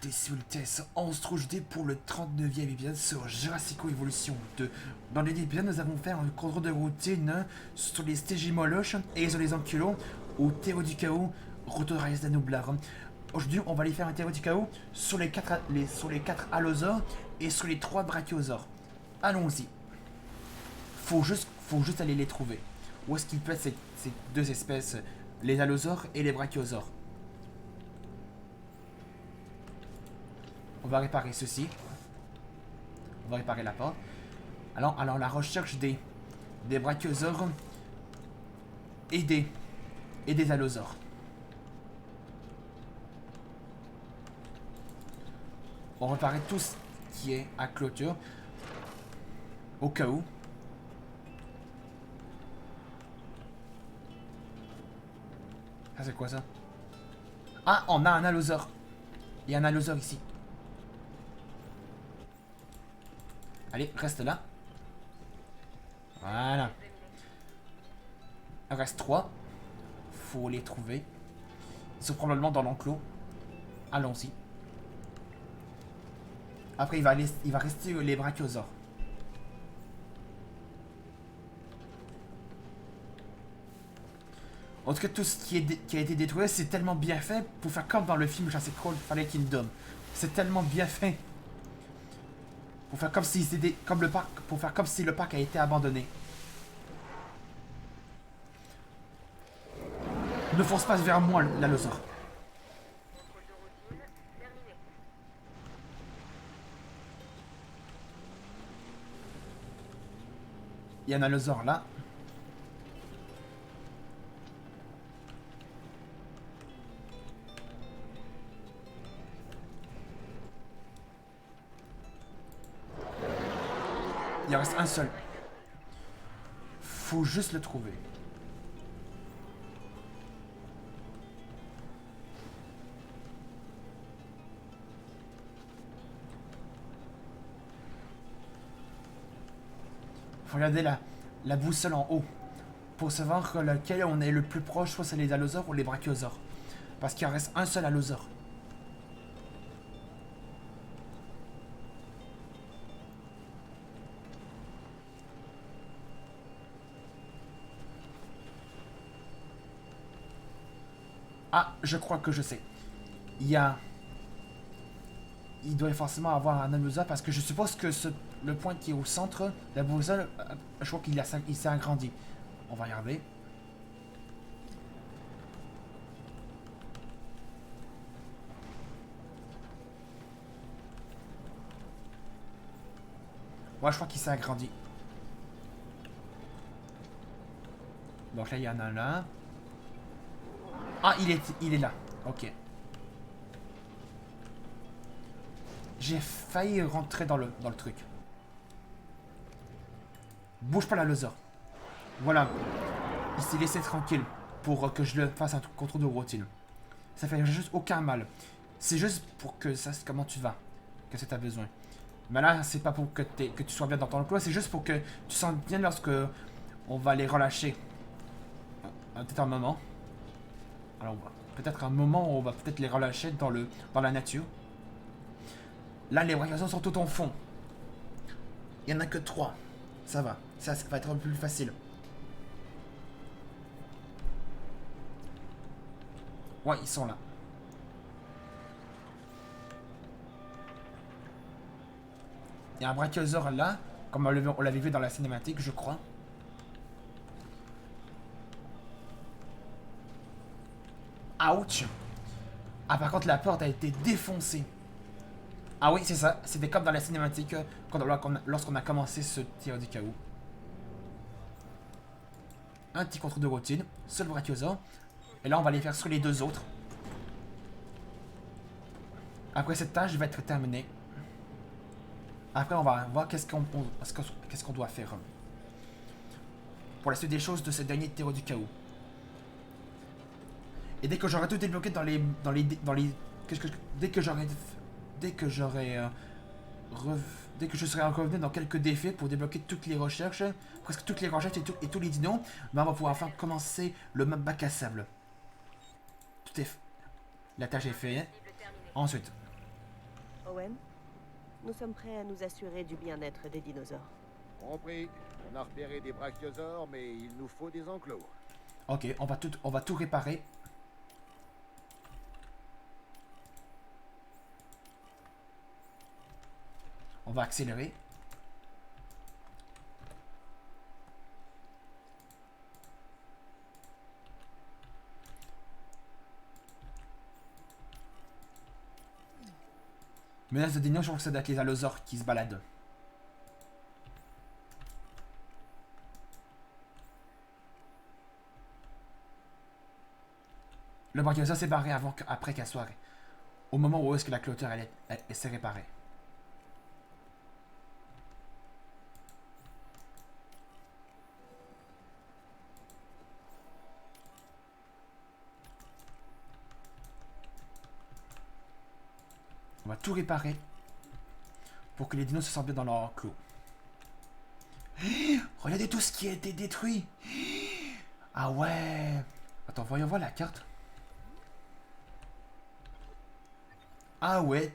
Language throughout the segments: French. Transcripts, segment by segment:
Bienvenue sur le TS 11 Trouche D pour le 39e épisode sur Jurassico Evolution 2. Dans l'épisode, nous avons fait un contrôle de routine sur les Stégimoloches et sur les Ankylos au Terreau du Chaos, Retour de Raiz d'Anublar. Aujourd'hui, on va aller faire un Terreau du Chaos sur les 4 Allosaures et sur les 3 Brachiosaures. Allons-y. Faut juste aller les trouver. Où est-ce qu'ils peuvent être ces deux espèces, les Allosaures et les Brachiosaures? On va réparer ceci. On va réparer la porte. Alors la recherche des brachiosaures et des allosaures. On va réparer tout ce qui est à clôture. Au cas où. Ça c'est quoi ça? Ah, on a un allosaure. Il y a un allosaure ici. Allez, reste là. Voilà. Il reste 3. Faut les trouver. Ils sont probablement dans l'enclos. Allons-y. Après, il va rester les brachiosaures. En tout cas, tout ce qui a été détruit, c'est tellement bien fait pour faire comme dans le film Jurassic Fallen Kingdom. C'est tellement bien fait. Pour faire comme si c'était comme le parc, pour faire comme si le parc a été abandonné. Ne fonce pas vers moi, l'allosaure. Il y a un allosaure là. Il en reste un seul. Faut juste le trouver. Faut regarder la boussole en haut. Pour savoir lequel on est le plus proche, soit c'est les allosaures ou les brachiosaures. Parce qu'il en reste un seul allosaure. Ah, je crois que je sais. Il doit forcément avoir un allosaure parce que je suppose que le point qui est au centre, la boussole, je crois qu'il s'est agrandi. On va regarder. Moi, je crois qu'il s'est agrandi. Donc là, il y en a là. Ah, il est là. Ok. J'ai failli rentrer dans le truc. Bouge pas l'allosaure. Voilà. Il s'est laissé tranquille pour que je le fasse un contrôle de routine. Ça fait juste aucun mal. C'est juste pour que ça, comment tu vas, que c'est t'as besoin. Mais là, c'est pas pour que tu sois bien dans ton emploi, c'est juste pour que tu sens bien lorsque on va les relâcher. Peut-être un moment. Alors, peut-être un moment où on va peut-être les relâcher dans la nature. Là, les brachiosaures sont tout en fond. Il y en a que 3. Ça va. Ça va être un peu plus facile. Ouais, ils sont là. Il y a un brachiosaure là, comme on l'avait vu dans la cinématique, je crois. Ouch! Ah, par contre, la porte a été défoncée. Ah oui, c'est ça. C'était comme dans la cinématique lorsqu'on a commencé ce tir du chaos. Un petit contrôle de routine, seul brachiosaure. Et là, on va aller faire sur les deux autres. Après, cette tâche va être terminée. Après, on va voir qu'est-ce qu'on doit faire pour la suite des choses de ce dernier terreau du chaos. Et dès que j'aurai tout débloqué dès que je serai revenu dans quelques défis pour débloquer toutes les recherches, presque toutes les recherches et tous les dinos, ben on va pouvoir commencer le map bac à sable. Tout est fait. La tâche est faite. Ensuite, Owen, nous sommes prêts à nous assurer du bien-être des dinosaures. Compris. On a repéré des brachiosaures, mais il nous faut des enclos. Ok, on va tout réparer. On va accélérer. Menace de dino, je crois que ça doit être les allosaures qui se baladent. Le brachiosaure s'est barré après qu'elle soit... Au moment où est-ce que la clôture elle s'est réparée. On va tout réparer pour que les dinos se sentent bien dans leur enclos. Regardez tout ce qui a été détruit. Ah ouais. Attends, voyons voir la carte. Ah ouais.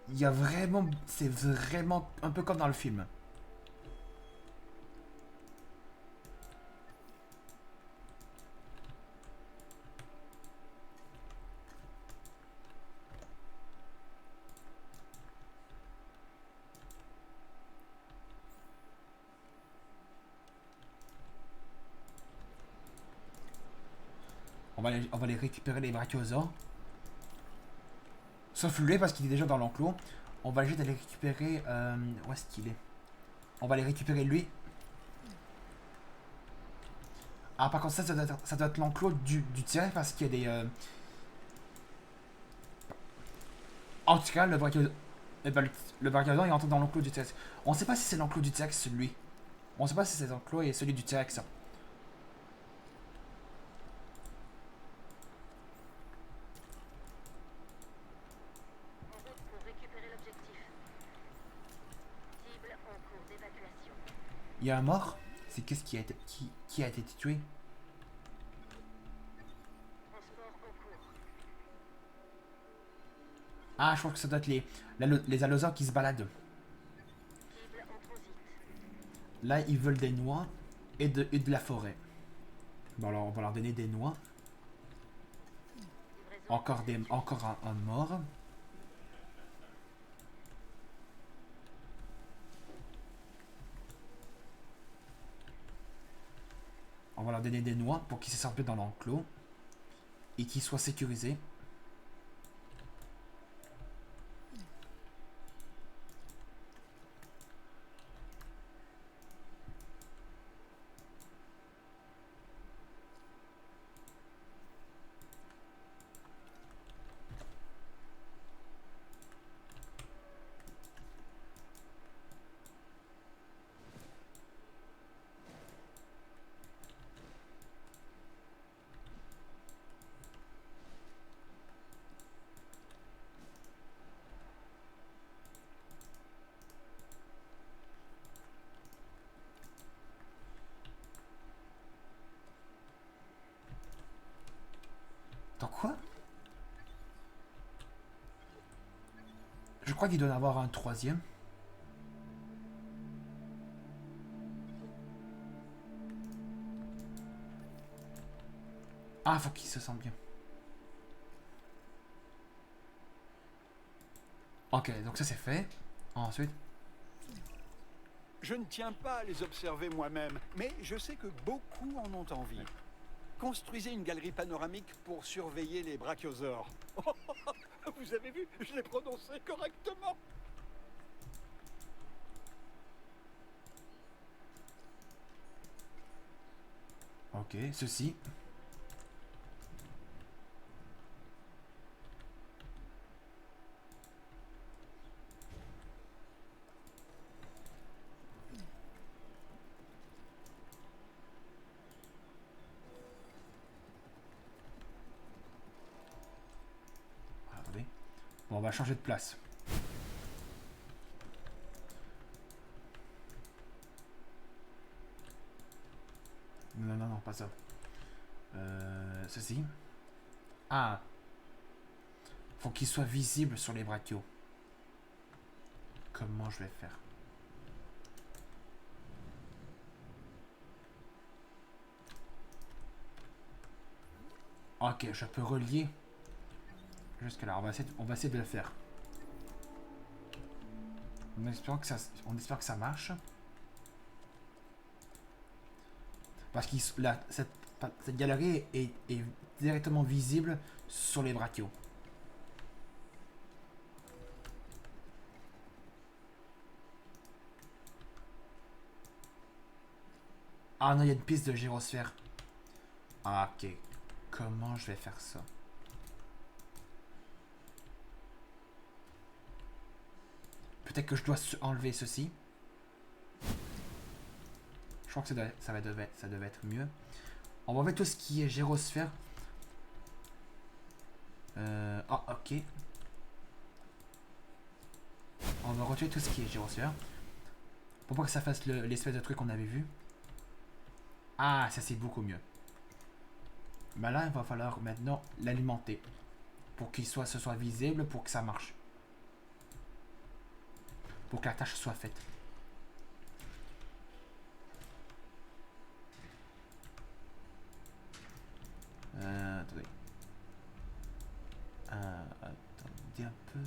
Il y a vraiment... C'est vraiment un peu comme dans le film. On va les récupérer les brachiosaures. Sauf lui parce qu'il est déjà dans l'enclos. On va juste aller récupérer... où est-ce qu'il est? On va aller récupérer lui. Ah par contre ça doit être l'enclos du T-Rex parce qu'il y a des... En tout cas le brachiosaure... Eh ben, le brachiosaure il entre dans l'enclos du T-Rex. On sait pas si c'est l'enclos du T-Rex celui. On sait pas si c'est l'enclos et celui du T-Rex. En route pour récupérer l'objectif. Cible en cours d'évacuation. Il y a un mort. C'est qu'est-ce qui a été tué? Transport en cours. Ah je crois que ça doit être les allosaures qui se baladent. Cible en transit. Là ils veulent des noix et de la forêt. Bon alors on va leur donner des noix. Livraison. Encore un mort. On va leur donner des noix pour qu'ils se sentent bien dans l'enclos. Et qu'ils soient sécurisés. Dans quoi? Je crois qu'il doit y en avoir un troisième. Ah, faut qu'il se sente bien. Ok, donc ça c'est fait. Ensuite... Je ne tiens pas à les observer moi-même, mais je sais que beaucoup en ont envie. Construisez une galerie panoramique pour surveiller les brachiosaures. Vous avez vu, je l'ai prononcé correctement. Ok, ceci. Ah, attendez. Bon, on va changer de place. Non, non, non, pas ça. Ceci. Ah. Faut qu'il soit visible sur les brachios. Comment je vais faire? Ok, je peux relier jusque là. On va essayer de le faire. On espère que ça marche. Parce que cette galerie est directement visible sur les brachios. Ah non, il y a une piste de gyrosphère. Ah, ok. Comment je vais faire ça? Peut-être que je dois enlever ceci. Je crois que ça devait être mieux. On va enlever tout ce qui est gyrosphère. Ah, ok. On va retirer tout ce qui est gyrosphère. Pour pas que ça fasse l'espèce de truc qu'on avait vu. Ah, ça c'est beaucoup mieux. Mais là, il va falloir maintenant l'alimenter. Pour qu'il ce soit visible, pour que ça marche. Pour que la tâche soit faite. Attendez. Attendez un peu.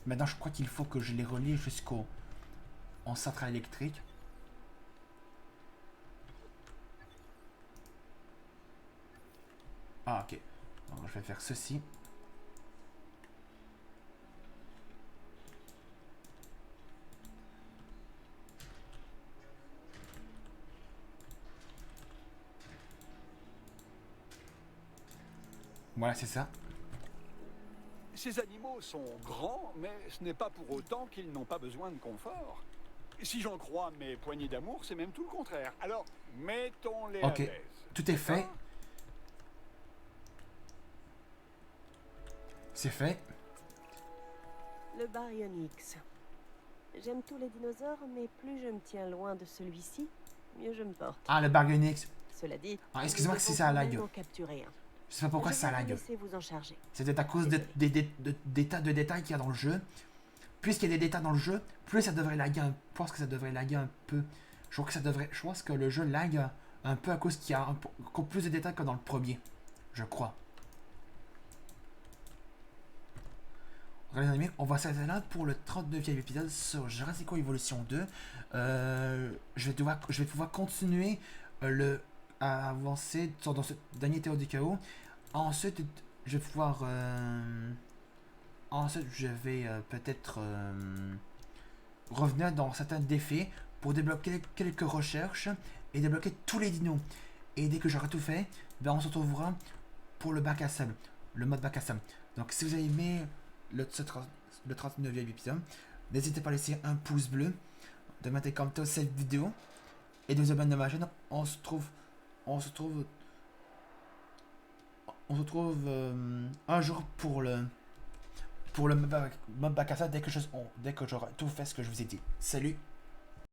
Maintenant, je crois qu'il faut que je les relie jusqu'au centrale électrique. Ah, ok. Alors, je vais faire ceci. Voilà, c'est ça. Ces animaux sont grands, mais ce n'est pas pour autant qu'ils n'ont pas besoin de confort. Si j'en crois mes poignées d'amour, c'est même tout le contraire. Alors, mettons-les à l'aise. Tout est fait. C'est fait. Le baryonyx. J'aime tous les dinosaures, mais plus je me tiens loin de celui-ci, mieux je me porte. Ah, le baryonyx. Cela dit, Ah, excusez-moi si ça lag. Capturer un. Je sais pas pourquoi ça lag. Vous en charger. C'était à cause des tas de détails qu'il y a dans le jeu. Puisqu'il y a des détails dans le jeu, plus ça devrait laguer un peu. Je pense que ça devrait laguer un peu. Je pense que le jeu lag un peu à cause qu'il y a encore plus de détails que dans le premier. Je crois. Les amis, on va s'arrêter là pour le 39e épisode sur Jurassic World Evolution 2. Je vais pouvoir continuer à avancer dans ce dernier théorie du chaos. Ensuite, je vais pouvoir... ensuite, je vais peut-être revenir dans certains défis pour débloquer quelques recherches et débloquer tous les dinos. Et dès que j'aurai tout fait, ben on se retrouvera pour le bac à sable, le mode bac à sable. Donc si vous avez aimé le 39e épisode, n'hésitez pas à laisser un pouce bleu, de mettre un commentaire cette vidéo et de vous abonner à ma chaîne. On se retrouve un jour pour le mode bac à sable dès que j'aurai tout fait ce que je vous ai dit. Salut!